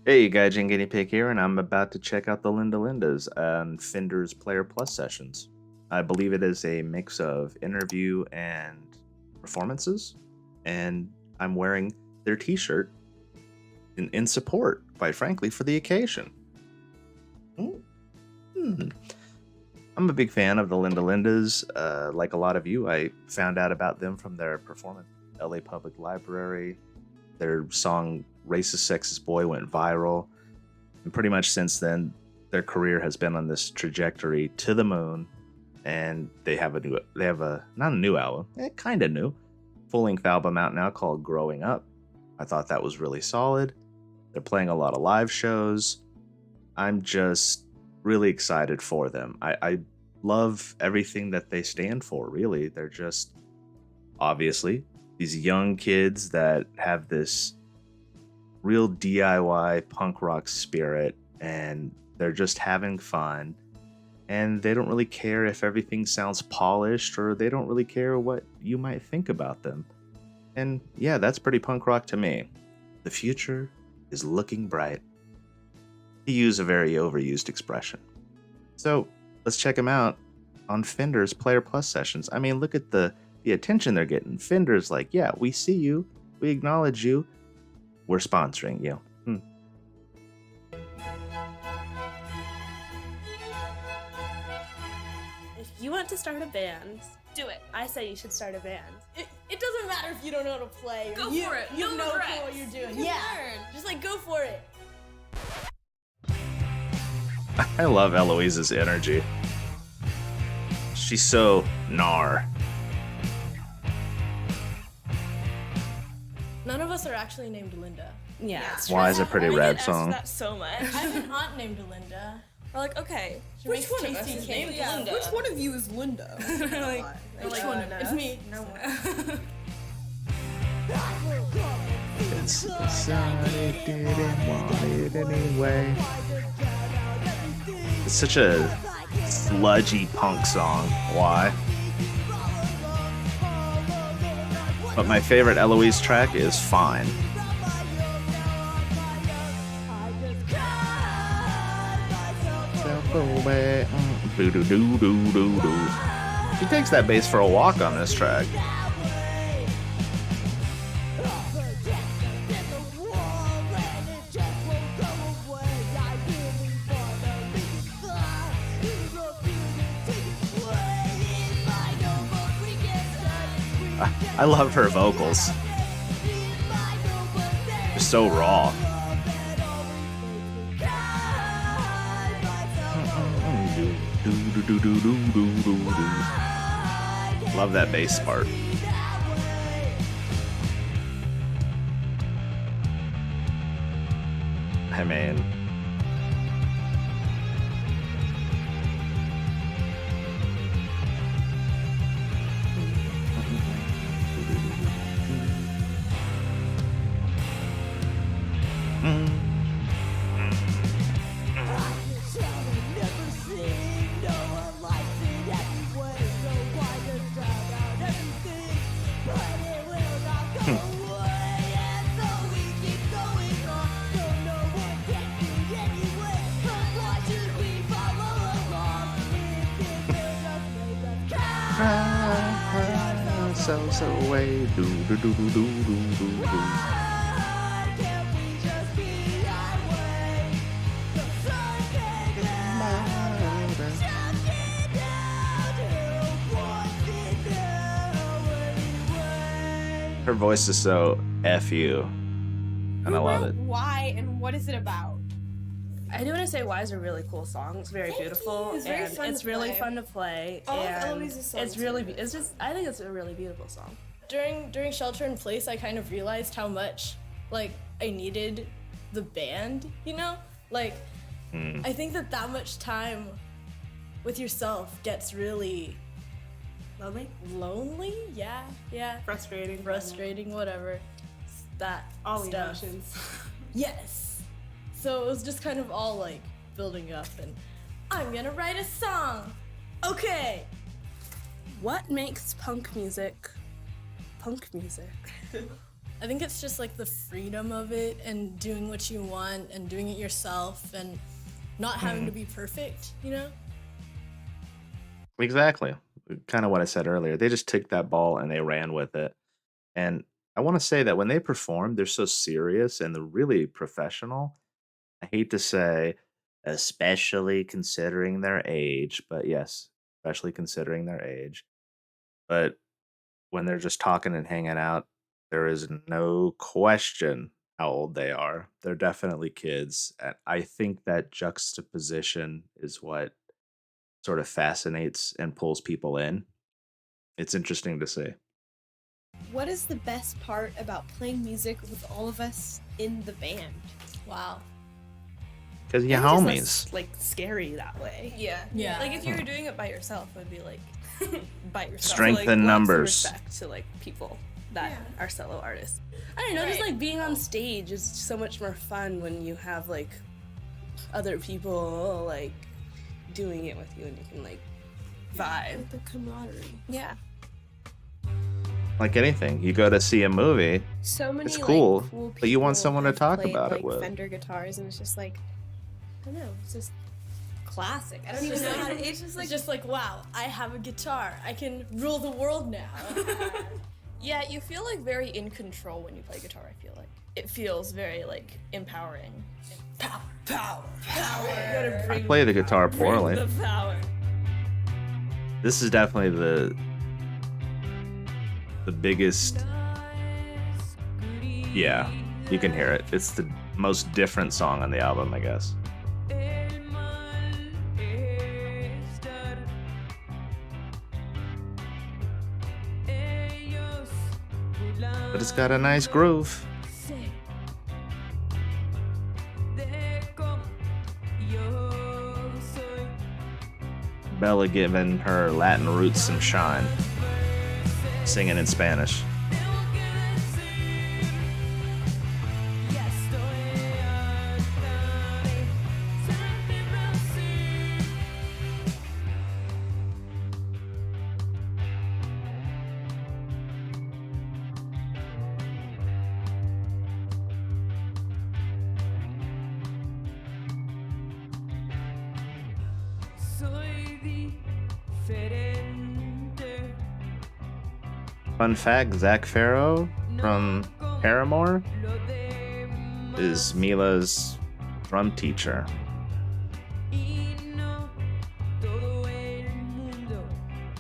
Hey, Gaijin Guinea Pig here, and I'm about to check out the Linda Lindas on Fender's Player Plus sessions. I believe it is a mix of interview and performances, and I'm wearing their t-shirt in support, quite frankly, for the occasion. Mm. Hmm. I'm a big fan of the Linda Lindas. Like a lot of you, I found out about them from their performance at LA Public Library. Their song Racist Sexist Boy went viral. And pretty much since then, their career has been on this trajectory to the moon. And they have a not a new album, kind of new, full-length album out now called Growing Up. I thought that was really solid. They're playing a lot of live shows. I'm just really excited for them. I love everything that they stand for, really. They're just obviously these young kids that have this real DIY punk rock spirit, and they're just having fun, and they don't really care if everything sounds polished, or they don't really care what you might think about them. And yeah, that's pretty punk rock to me. The future is looking bright, to use a very overused expression. So let's check them out on Fender's Player Plus sessions. I mean, look at the attention they're getting. Fender's like, yeah, we see you, we acknowledge you, we're sponsoring you. If you want to start a band, do it. I say you should start a band. It doesn't matter if you don't know how to play. Go you, for it. You No know regrets. what you're doing. You Yeah. learn. Just like go for it. I love Eloise's energy. She's so gnar. None of us are actually named Linda. Yeah. it's Why is a pretty We rad get asked song. that so much. I have an aunt named Linda. We're like, okay. She Which makes one of us tasty is cake. named Yeah, Linda? which Which one of you is Linda? Which one? It's me. No one. It's decided didn't want it anyway. It's such a sludgy punk song. Why? But my favorite Eloise track is Fine. She takes that bass for a walk on this track. I love her vocals. They're so raw. Love that bass part. I mean, so away. Do do do do do do do do. Her voice is so F you, and I love it. Why and what is it about? I do want to say Why is a really cool song. It's very beautiful. It's very and fun it's to really play. fun to play. All of and Eloise's songs it's really, it's just, I think it's a really beautiful song. During Shelter in Place, I kind of realized how much like I needed the band. You know, like I think that much time with yourself gets really lonely. Yeah. Frustrating, whatever. That All stuff. emotions. Yes. So it was just kind of all like building up, and I'm gonna write a song. Okay. What makes punk music punk music? I think it's just like the freedom of it and doing what you want and doing it yourself and not having to be perfect, you know? Exactly. Kind of what I said earlier. They just took that ball and they ran with it. And I want to say that when they perform, they're so serious and they're really professional. I hate to say, especially considering their age, but yes, especially considering their age. But when they're just talking and hanging out, there is no question how old they are. They're definitely kids. And I think that juxtaposition is what sort of fascinates and pulls people in. It's interesting to see. What is the best part about playing music with all of us in the band? Wow. Because you I think it's homies. less, like scary that way. Yeah. Yeah. Like if you were doing it by yourself, it would be like by yourself. Strength so, like, in lots of numbers. respect to like people that are solo artists. I don't know, just Right. like being on stage is so much more fun when you have like other people like doing it with you and you can like vibe. The camaraderie. Yeah. Like anything, you go to see a movie, So many It's cool, like, cool but you want people someone to have talk played, about it like, with. Fender guitars, and it's just like, I don't know, it's just classic. I don't It's even just know how to. like- It's just like It's just like, wow, I have a guitar. I can rule the world now. Yeah, you feel like very in control when you play guitar, I feel like. It feels very like empowering. Power, power, power. You gotta I bring, play the guitar bring poorly. the power. This is definitely the biggest. Yeah, you can hear it. It's the most different song on the album, I guess. But it's got a nice groove. Bella giving her Latin roots some shine, singing in Spanish. Fun fact, Zach Farrow from Paramore is Mila's drum teacher.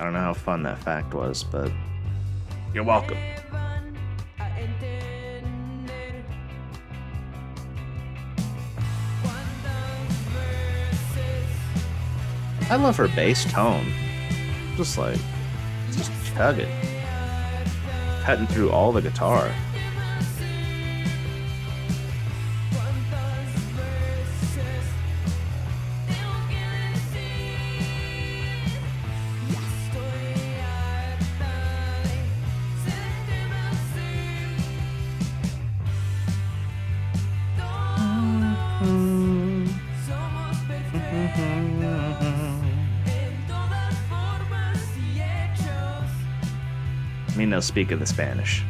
I don't know how fun that fact was, but you're welcome. I love her bass tone. Just chug it. Cutting through all the guitar. Me no speak of the Spanish.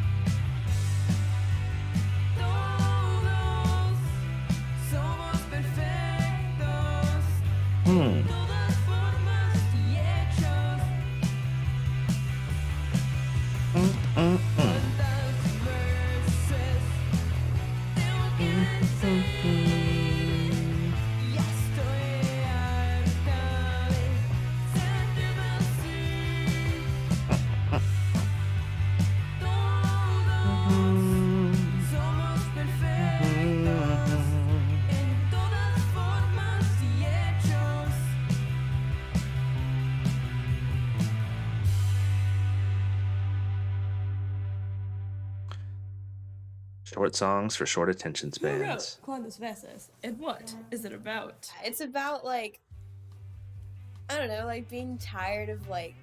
Short songs for short attention Who wrote spans. Cuantas Veces? And what is it about? it's about like, I don't know, like being tired of like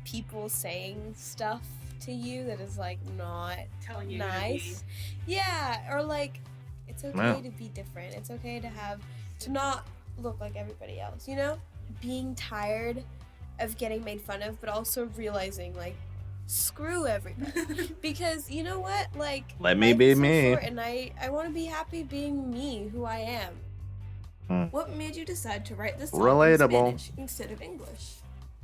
people saying stuff to you that is like not Telling you nice. Yeah, or like it's okay Wow. to be different. It's okay to not look like everybody else, you know? Being tired of getting made fun of, but also realizing like screw everybody. Because you know what? Like, Let me life be is so me. short, and I want to be happy being me, who I am. What made you decide to write this song Relatable. in Spanish instead of English?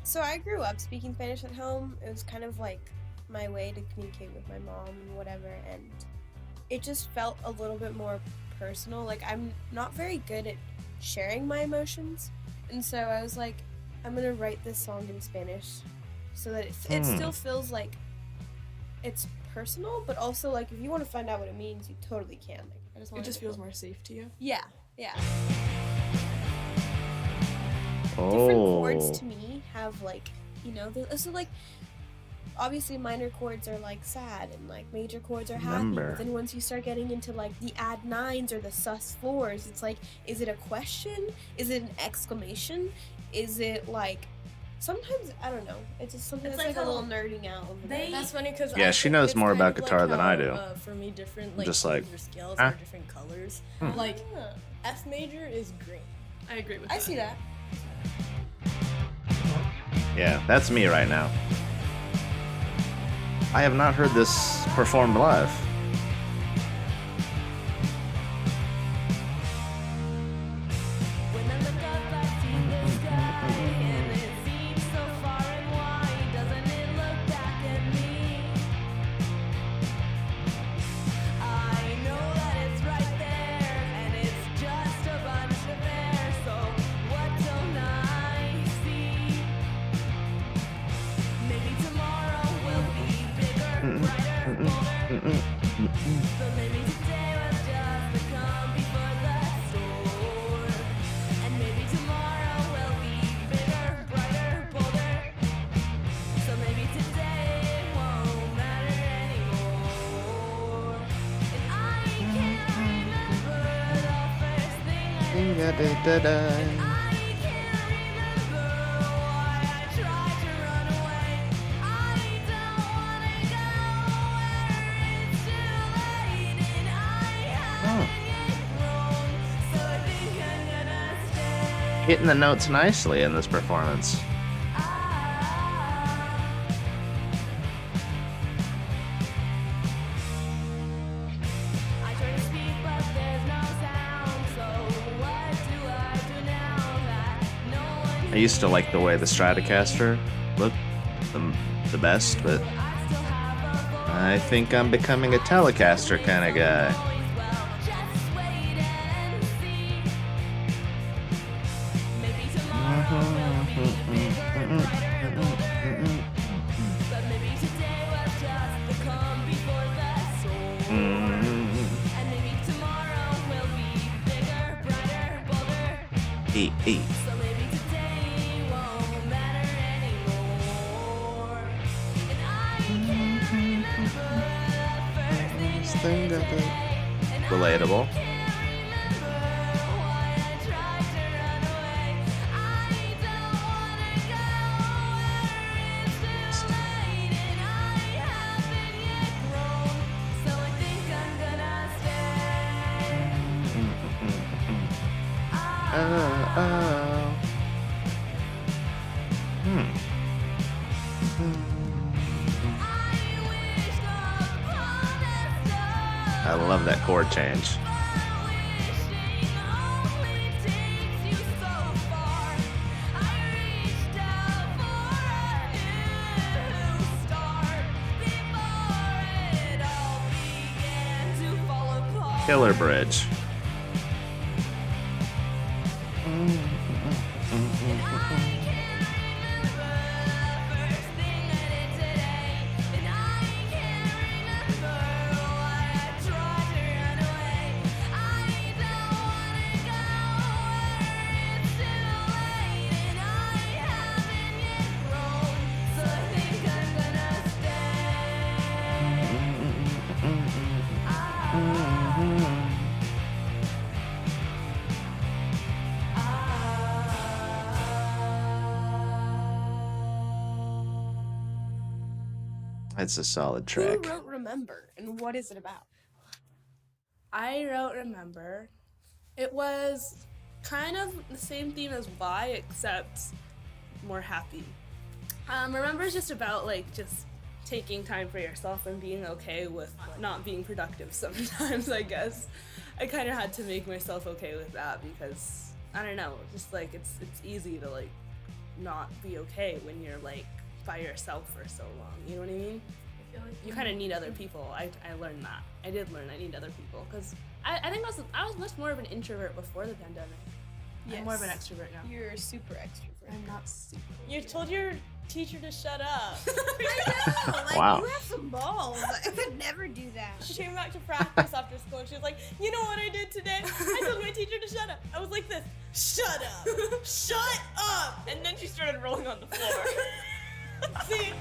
So I grew up speaking Spanish at home. It was kind of like my way to communicate with my mom and whatever, and it just felt a little bit more personal. Like, I'm not very good at sharing my emotions, and so I was like, I'm gonna write this song in Spanish so that it still feels like it's personal, but also like if you want to find out what it means, you totally can. Like, I just want It just feels more safe to you. yeah. Different chords Oh. to me have like, you know, so like obviously minor chords are like sad and like major chords are happy. Remember. But then once you start getting into like the add nines or the sus4s, it's like, is it a question? Is it an exclamation? Is it like sometimes I don't know. It's just something It's that's like like a little how nerding out over they- there. That's funny because Yeah, she knows more about guitar than I do. For me, different like Just like, chords or scales huh? are different colors. Hmm. Like F major is green. I agree with I that. see that. Yeah, that's me right now. I have not heard this performed live. When I look up, I see the sky, and it seems so far and wide. Doesn't it look back at me? I know that it's right there, and it's just a bunch of air. So what don't I see? Maybe tomorrow will be bigger, brighter, bolder. But maybe today was just the calm before the storm. And maybe tomorrow will be bigger, brighter, bolder. So maybe today won't matter anymore. And I can't remember the first thing I did. And I can't remember why I tried to run away. I don't wanna go where it's too late, and I haven't yet grown, so I think I'm gonna stay. Hitting the notes nicely in this performance. I try to speak, but there's no sound. So what do I do now that no one I used to like the way the Stratocaster looked the best, but I still have a I think I'm becoming a Telecaster kind of guy. voice? Well, just wait and see. Maybe tomorrow will be bigger, brighter, bolder. But maybe today was just the calm before the storm. And maybe tomorrow will be bigger, brighter, bolder. Hey. So maybe today won't matter anymore. And I can't remember the first thing I did today. And Relatable. I can't remember why I tried to run away. I don't wanna go where it's too late, and I haven't yet grown. So I think I'm gonna stay. I love that chord change. Killer Bridge. It's a solid track. Who wrote Remember, and what is it about? I wrote Remember. It was kind of the same theme as Why, except more happy. Remember is just about like just taking time for yourself and being okay with not being productive sometimes, I guess. I kind of had to make myself okay with that because, I don't know, just like it's easy to like not be okay when you're like by yourself for so long, you know what I mean? I feel like You kind of need other people. I learned that. I did learn I need other people because I think I was much more of an introvert before the pandemic. I'm more of an extrovert now. You're a super extrovert. I'm not super. You told your teacher to shut up. I know. Like, Wow. you have some balls. I could never do that. She came back to practice after school and she was like, you know what I did today? I told my teacher to shut up. I was like this, shut up, shut up. And then she started rolling on the floor. See,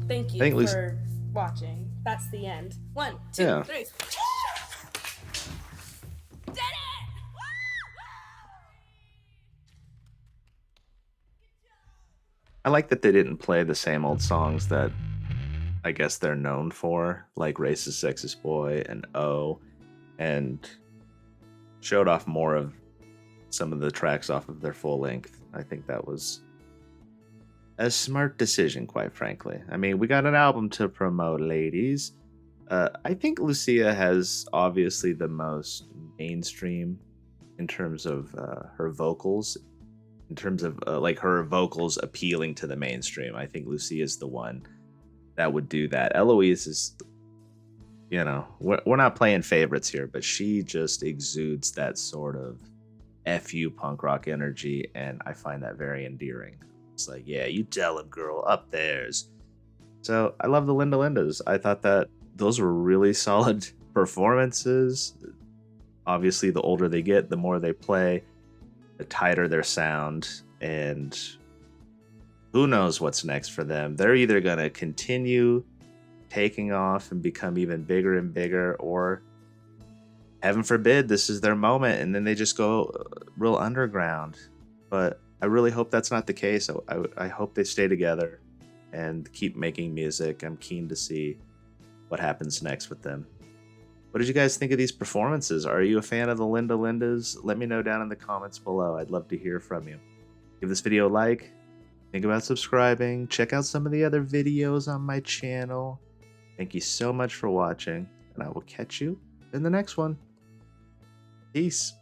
Thank you Thank Lucy. for watching. That's the end. 1, 2, Yeah. 3. I like that they didn't play the same old songs that I guess they're known for, like Racist Sexist Boy and O, and showed off more of some of the tracks off of their full length. I think that was a smart decision, quite frankly. I mean, we got an album to promote, ladies. I think Lucia has obviously the most mainstream in terms of her vocals, in terms of like her vocals appealing to the mainstream. I think Lucia is the one that would do that. Eloise is, you know, we're not playing favorites here, but she just exudes that sort of FU punk rock energy, and I find that very endearing. It's like, yeah, you tell him, girl, up theirs. So I love the Linda Lindas. I thought that those were really solid performances. Obviously, the older they get, the more they play, the tighter their sound, and who knows what's next for them. They're either going to continue taking off and become even bigger and bigger, or heaven forbid, this is their moment and then they just go real underground. But I really hope that's not the case. I hope they stay together and keep making music. I'm keen to see what happens next with them. What did you guys think of these performances? Are you a fan of the Linda Lindas? Let me know down in the comments below. I'd love to hear from you. Give this video a like. Think about subscribing. Check out some of the other videos on my channel. Thank you so much for watching, and I will catch you in the next one. Peace.